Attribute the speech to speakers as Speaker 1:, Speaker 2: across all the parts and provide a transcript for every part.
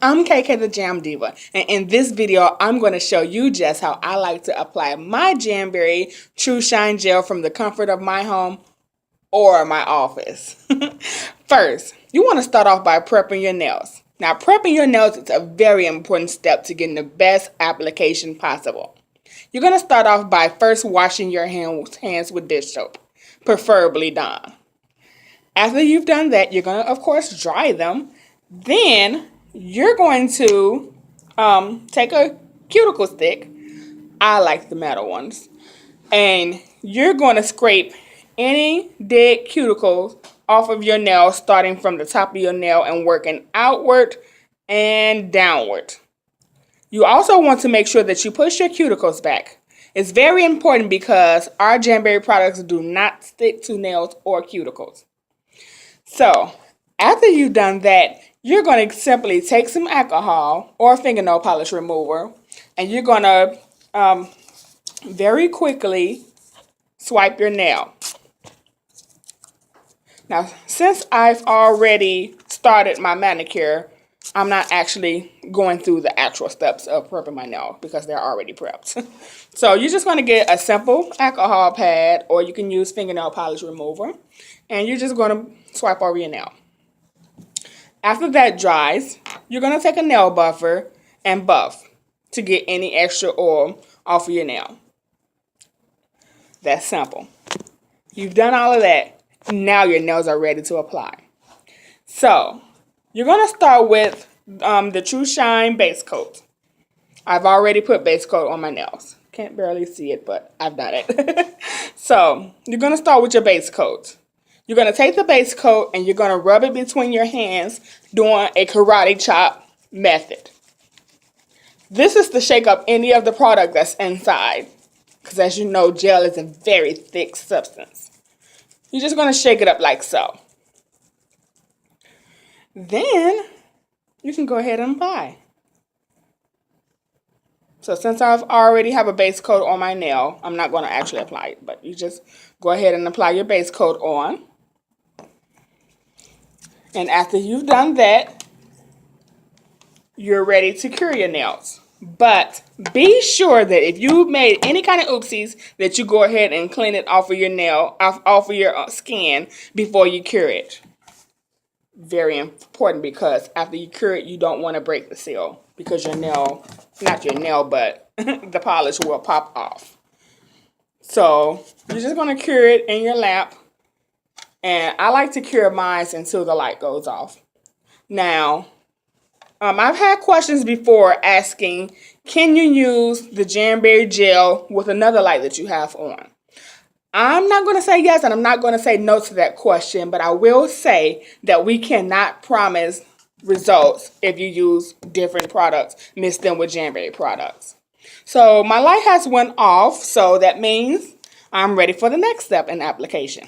Speaker 1: I'm KK the Jam Diva, and in this video, I'm going to show you just how I like to apply my Jamberry Trushine Gel from the comfort of my home or my office. First, you want to start off by prepping your nails. Now, prepping your nails is a very important step to getting the best application possible. You're going to start off by first washing your hands with dish soap, preferably Dawn. After you've done that, you're going to, of course, dry them. Then you're going to take a cuticle stick. I like the metal ones. And you're going to scrape any dead cuticles off of your nail, starting from the top of your nail and working outward and downward. You also want to make sure that you push your cuticles back. It's very important because our Jamberry products do not stick to nails or cuticles. So, after you've done that, you're going to simply take some alcohol or fingernail polish remover, and you're going to very quickly swipe your nail. Now, since I've already started my manicure, I'm not actually going through the actual steps of prepping my nail because they're already prepped. So you're just going to get a simple alcohol pad, or you can use fingernail polish remover, and you're just going to swipe over your nail. After that dries, you're going to take a nail buffer and buff to get any extra oil off of your nail. That's simple. You've done all of that. Now your nails are ready to apply. So, you're going to start with the Trushine base coat. I've already put base coat on my nails. Can't barely see it, but I've done it. So, you're going to start with your base coat. You're going to take the base coat and you're going to rub it between your hands doing a karate chop method. This is to shake up any of the product that's inside, because as you know, gel is a very thick substance. You're just going to shake it up like so. Then you can go ahead and apply. So since I've already have a base coat on my nail, I'm not going to actually apply it, but you just go ahead and apply your base coat on. And after you've done that, you're ready to cure your nails. But be sure that if you made any kind of oopsies, that you go ahead and clean it off of your nail, off of your skin before you cure it. Very important, because after you cure it, you don't want to break the seal, because your nail, not your nail, but the polish will pop off. So you're just going to cure it in your lamp. And I like to cure mine until the light goes off. Now, I've had questions before asking, can you use the Jamberry gel with another light that you have on? I'm not going to say yes and I'm not going to say no to that question, but I will say that we cannot promise results if you use different products, mix them with Jamberry products. So my light has went off, so that means I'm ready for the next step in application.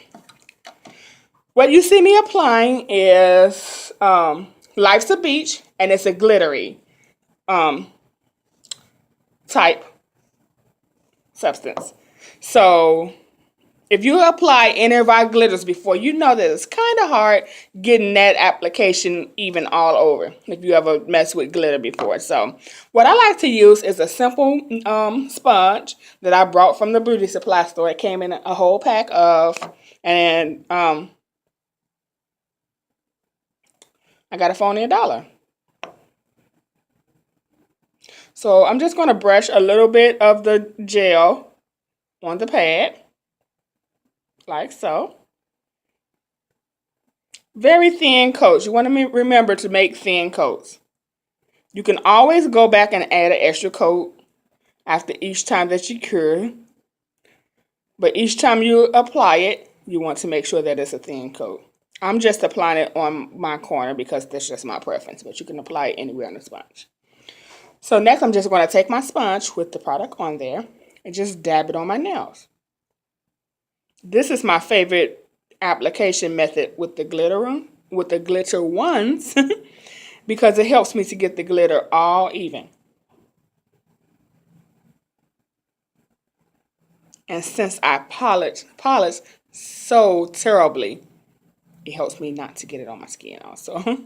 Speaker 1: What you see me applying is Life's a Beach, and it's a glittery type substance. So if you apply any of our glitters before, you know that it's kind of hard getting that application even all over if you ever messed with glitter before. So what I like to use is a simple sponge that I brought from the beauty supply store. It came in a whole pack of, and I got it for only $1. So I'm just going to brush a little bit of the gel on the pad, like so. Very thin coats. You want to remember to make thin coats. You can always go back and add an extra coat after each time that you cure. But each time you apply it, you want to make sure that it's a thin coat. I'm just applying it on my corner because that's just my preference, but you can apply it anywhere on the sponge. So next, I'm just going to take my sponge with the product on there and just dab it on my nails. This is my favorite application method with the glitter ones because it helps me to get the glitter all even. And since I polish so terribly, it helps me not to get it on my skin also.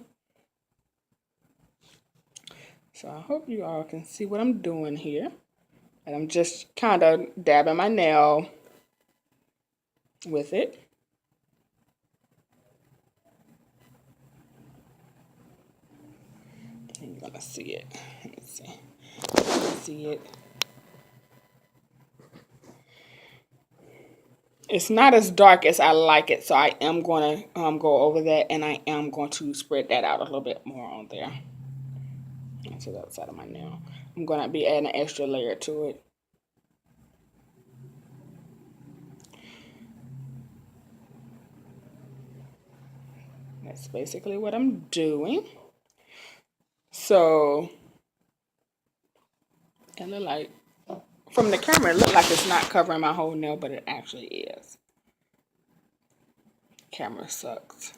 Speaker 1: So I hope you all can see what I'm doing here. And I'm just kind of dabbing my nail with it. And you're gonna see it. Let me see. See it. It's not as dark as I like it, so I am going to go over that, and I am going to spread that out a little bit more on there. To the outside of my nail. I'm going to be adding an extra layer to it. That's basically what I'm doing. So, it look like, from the camera, it looks like it's not covering my whole nail, but it actually is. Camera sucks.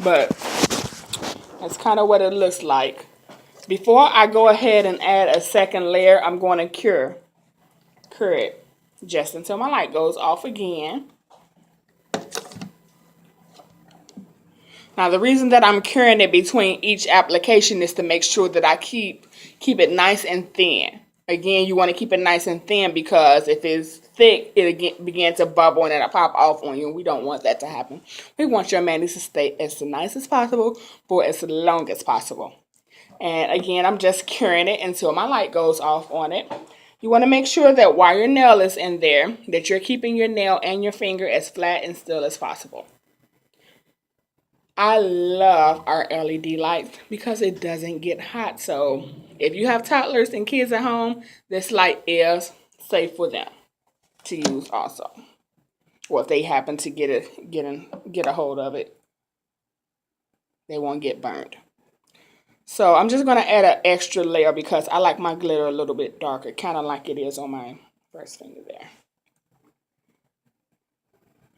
Speaker 1: But, that's kind of what it looks like. Before I go ahead and add a second layer, I'm going to cure it just until my light goes off again. Now the reason that I'm curing it between each application is to make sure that I keep it nice and thin. Again, you want to keep it nice and thin because if it's thick, it'll begin to bubble and it'll pop off on you. We don't want that to happen. We want your mayonnaise to stay as nice as possible for as long as possible. And again, I'm just curing it until my light goes off on it. You want to make sure that while your nail is in there, that you're keeping your nail and your finger as flat and still as possible. I love our LED lights because it doesn't get hot. So if you have toddlers and kids at home, this light is safe for them to use also. Or if they happen to get a hold of it, they won't get burned. So I'm just going to add an extra layer because I like my glitter a little bit darker, kind of like it is on my first finger there.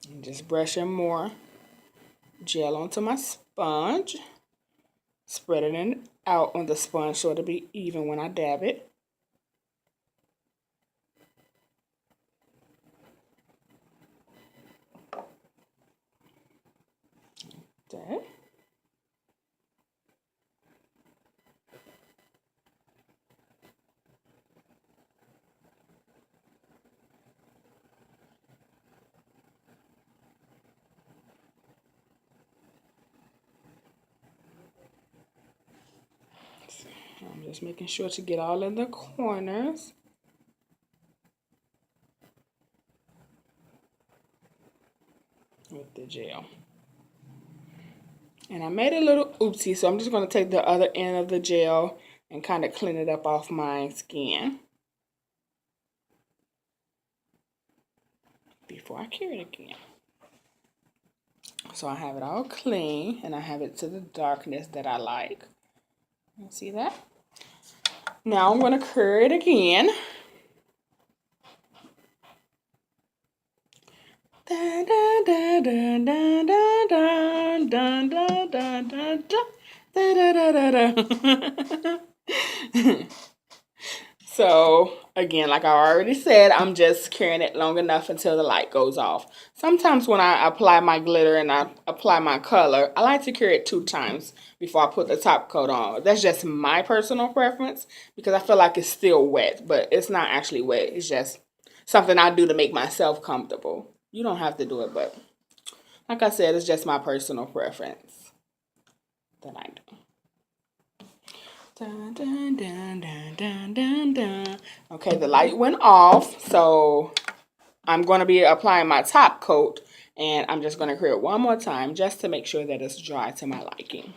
Speaker 1: And just brushing more gel onto my sponge. Spreading it out on the sponge so it'll be even when I dab it. That. I'm just making sure to get all in the corners. With the gel. And I made a little oopsie, so I'm just going to take the other end of the gel and kind of clean it up off my skin before I cure it again. So I have it all clean and I have it to the darkness that I like. You see that? Now I'm going to cure it again. Da, da, da, da, da, da, da, da, da, da, da, da. So again, like I already said, I'm just curing it long enough until the light goes off. Sometimes when I apply my glitter and I apply my color, I like to cure it 2 times before I put the top coat on. That's just my personal preference because I feel like it's still wet, but it's not actually wet. It's just something I do to make myself comfortable. You don't have to do it, but like I said, it's just my personal preference that I do. Dun, dun, dun, dun, dun, dun, dun. Okay, the light went off, so I'm going to be applying my top coat, and I'm just going to cure it one more time just to make sure that it's dry to my liking.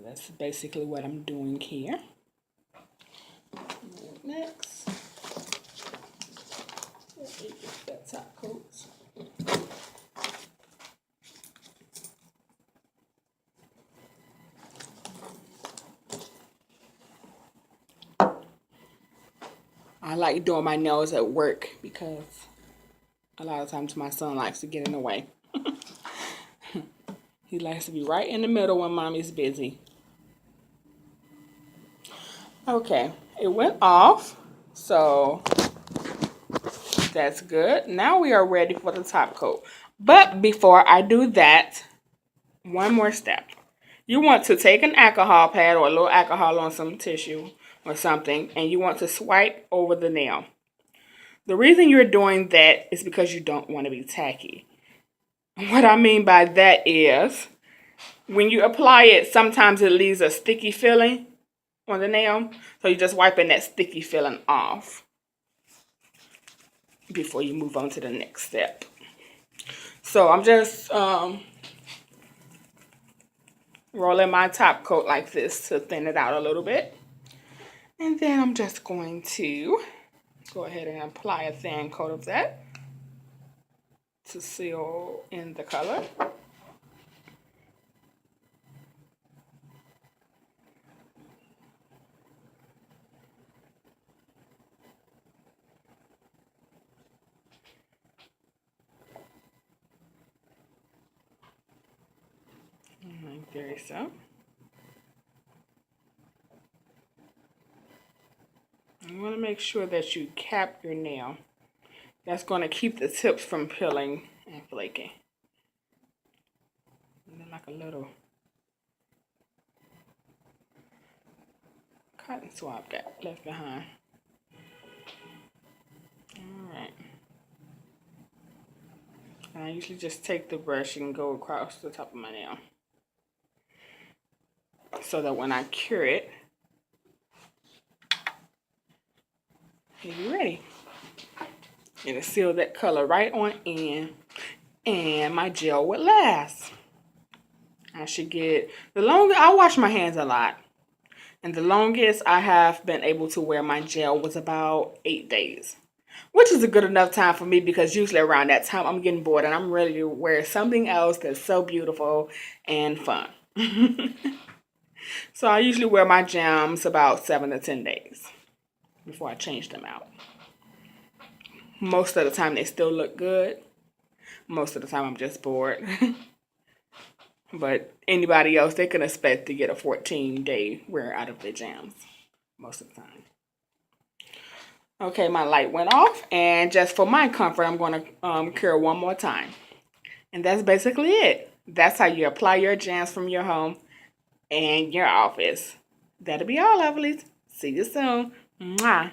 Speaker 1: That's basically what I'm doing here. Next, let me get that top coat. I like doing my nails at work because a lot of times my son likes to get in the way. He likes to be right in the middle when mommy's busy. Okay, it went off, so that's good. Now we are ready for the top coat. But before I do that, one more step. You want to take an alcohol pad or a little alcohol on some tissue or something, and you want to swipe over the nail. The reason you're doing that is because you don't want to be tacky. What I mean by that is, when you apply it, sometimes it leaves a sticky feeling on the nail. So you're just wiping that sticky feeling off before you move on to the next step. So I'm just rolling my top coat like this to thin it out a little bit. And then I'm just going to go ahead and apply a thin coat of that to seal in the color. Like there, so. You want to make sure that you cap your nail. That's going to keep the tips from peeling and flaking. And then like a little cotton swab got left behind. Alright. And I usually just take the brush and go across the top of my nail, so that when I cure it, it'll be ready. It'll seal that color right on in, and my gel would last. I should get, I wash my hands a lot, and the longest I have been able to wear my gel was about 8 days, which is a good enough time for me, because usually around that time I'm getting bored and I'm ready to wear something else that's so beautiful and fun. So I usually wear my gems about 7 to 10 days before I change them out. Most of the time they still look good. Most of the time I'm just bored. But anybody else, they can expect to get a 14-day wear out of their gems most of the time. Okay, my light went off, and just for my comfort, I'm going to cure one more time. And that's basically it. That's how you apply your gems from your home and your office. That'll be all, lovelies. See you soon. Mwah.